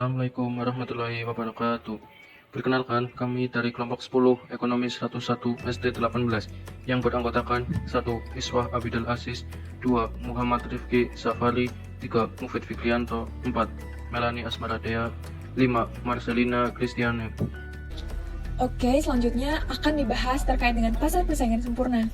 Assalamualaikum warahmatullahi wabarakatuh. Perkenalkan, kami dari kelompok 10 Ekonomi 101 SD 18 yang beranggotakan 1. Iswah Abidal Aziz, 2. Muhammad Rifki Safari, 3. Mufid Fikrianto, 4. Melani Asmaradea, 5. Marcelina Kristiane. Oke, selanjutnya akan dibahas terkait dengan pasar persaingan sempurna.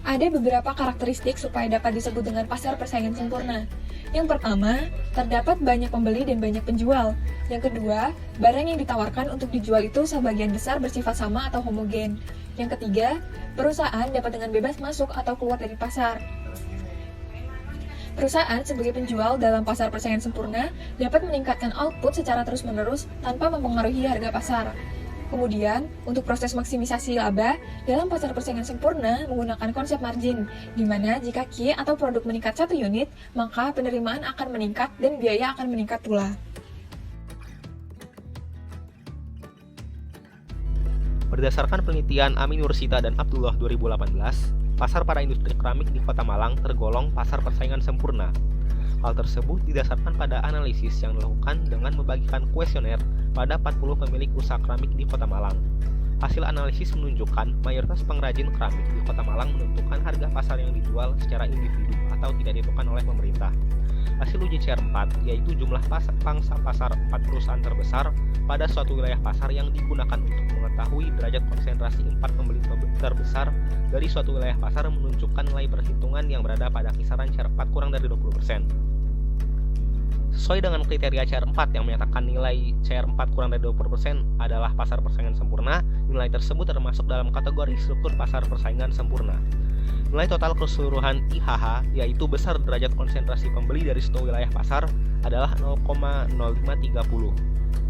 Ada beberapa karakteristik supaya dapat disebut dengan pasar persaingan sempurna. Yang pertama, terdapat banyak pembeli dan banyak penjual. Yang kedua, barang yang ditawarkan untuk dijual itu sebagian besar bersifat sama atau homogen. Yang ketiga, perusahaan dapat dengan bebas masuk atau keluar dari pasar. Perusahaan sebagai penjual dalam pasar persaingan sempurna dapat meningkatkan output secara terus-menerus tanpa mempengaruhi harga pasar. Kemudian, untuk proses maksimisasi laba, dalam pasar persaingan sempurna menggunakan konsep margin, di mana jika Q atau produk meningkat 1 unit, maka penerimaan akan meningkat dan biaya akan meningkat pula. Berdasarkan penelitian Amin Nursita dan Abdullah 2018, pasar pada industri keramik di Kota Malang tergolong pasar persaingan sempurna. Hal tersebut didasarkan pada analisis yang dilakukan dengan membagikan kuesioner pada 40 pemilik usaha keramik di Kota Malang. Hasil analisis menunjukkan mayoritas pengrajin keramik di Kota Malang menentukan harga pasar yang dijual secara individu atau tidak ditentukan oleh pemerintah. Hasil uji CR4 yaitu jumlah pangsa pasar 4 perusahaan terbesar pada suatu wilayah pasar yang digunakan untuk mengetahui derajat konsentrasi 4 pembeli terbesar dari suatu wilayah pasar menunjukkan nilai perhitungan yang berada pada kisaran CR4 kurang dari 20%. Sesuai dengan kriteria CR4 yang menyatakan nilai CR4 kurang dari 20% adalah pasar persaingan sempurna, nilai tersebut termasuk dalam kategori struktur pasar persaingan sempurna. Nilai total keseluruhan IHH, yaitu besar derajat konsentrasi pembeli dari suatu wilayah pasar, adalah 0,0530,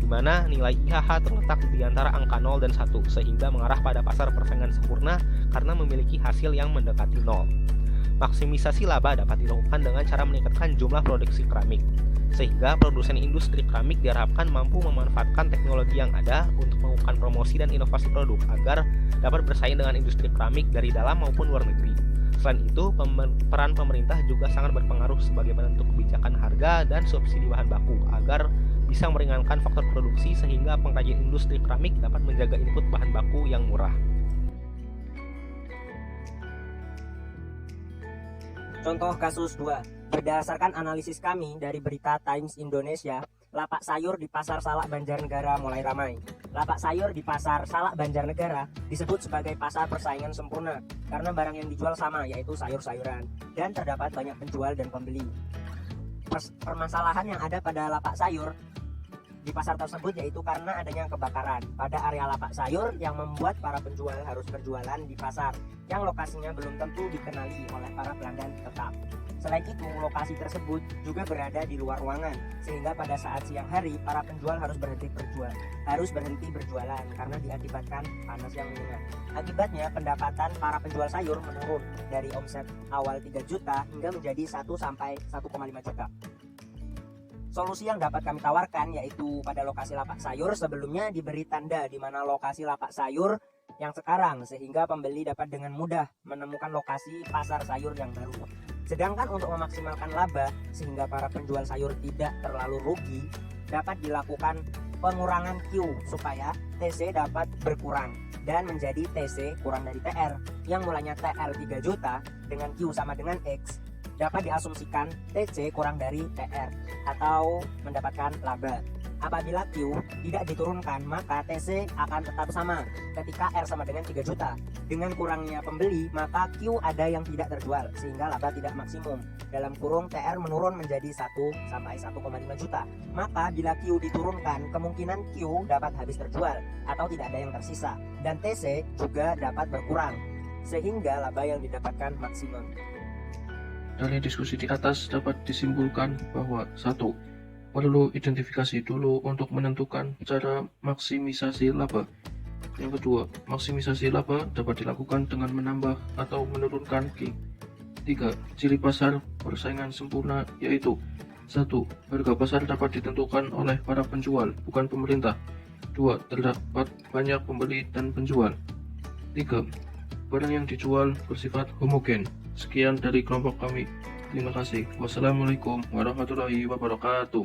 di mana nilai IHH terletak di antara angka 0 dan 1, sehingga mengarah pada pasar persaingan sempurna karena memiliki hasil yang mendekati 0. Maksimisasi laba dapat dilakukan dengan cara meningkatkan jumlah produksi keramik, sehingga produsen industri keramik diharapkan mampu memanfaatkan teknologi yang ada untuk melakukan promosi dan inovasi produk agar dapat bersaing dengan industri keramik dari dalam maupun luar negeri. Selain itu, peran pemerintah juga sangat berpengaruh sebagai penentu kebijakan harga dan subsidi bahan baku agar bisa meringankan faktor produksi sehingga pengrajin industri keramik dapat menjaga input bahan baku yang murah. Contoh kasus 2. Berdasarkan analisis kami dari berita Times Indonesia, lapak sayur di Pasar Salak Banjarnegara mulai ramai. Lapak sayur di Pasar Salak Banjarnegara disebut sebagai pasar persaingan sempurna karena barang yang dijual sama, yaitu sayur-sayuran, dan terdapat banyak penjual dan pembeli. Permasalahan yang ada pada lapak sayur di pasar tersebut yaitu karena adanya kebakaran pada area lapak sayur yang membuat para penjual harus berjualan di pasar yang lokasinya belum tentu dikenali oleh para pelanggan tetap. Selain itu, lokasi tersebut juga berada di luar ruangan, sehingga pada saat siang hari para penjual harus berhenti berjualan karena diakibatkan panas yang menyengat. Akibatnya pendapatan para penjual sayur menurun dari omset awal 3 juta hingga menjadi 1 sampai 1,5 juta. Solusi yang dapat kami tawarkan yaitu pada lokasi lapak sayur sebelumnya diberi tanda di mana lokasi lapak sayur yang sekarang, sehingga pembeli dapat dengan mudah menemukan lokasi pasar sayur yang baru. Sedangkan untuk memaksimalkan laba sehingga para penjual sayur tidak terlalu rugi, dapat dilakukan pengurangan Q supaya TC dapat berkurang dan menjadi TC kurang dari TR yang mulanya TR 3 juta dengan Q sama dengan X dapat diasumsikan TC kurang dari TR atau mendapatkan laba. Apabila Q tidak diturunkan, maka TC akan tetap sama ketika R sama dengan 3 juta. Dengan kurangnya pembeli, maka Q ada yang tidak terjual sehingga laba tidak maksimum. Dalam kurung TR menurun menjadi 1 sampai 1,5 juta. Maka bila Q diturunkan, kemungkinan Q dapat habis terjual atau tidak ada yang tersisa. Dan TC juga dapat berkurang sehingga laba yang didapatkan maksimum. Dari diskusi di atas dapat disimpulkan bahwa 1. Perlu identifikasi dulu untuk menentukan cara maksimisasi laba. Yang kedua, maksimisasi laba dapat dilakukan dengan menambah atau menurunkan Q. 3. Ciri pasar persaingan sempurna yaitu 1. Harga pasar dapat ditentukan oleh para penjual, bukan pemerintah. 2. Terdapat banyak pembeli dan penjual. 3. Barang yang dijual bersifat homogen. Sekian dari kelompok kami. Terima kasih. Wassalamualaikum warahmatullahi wabarakatuh.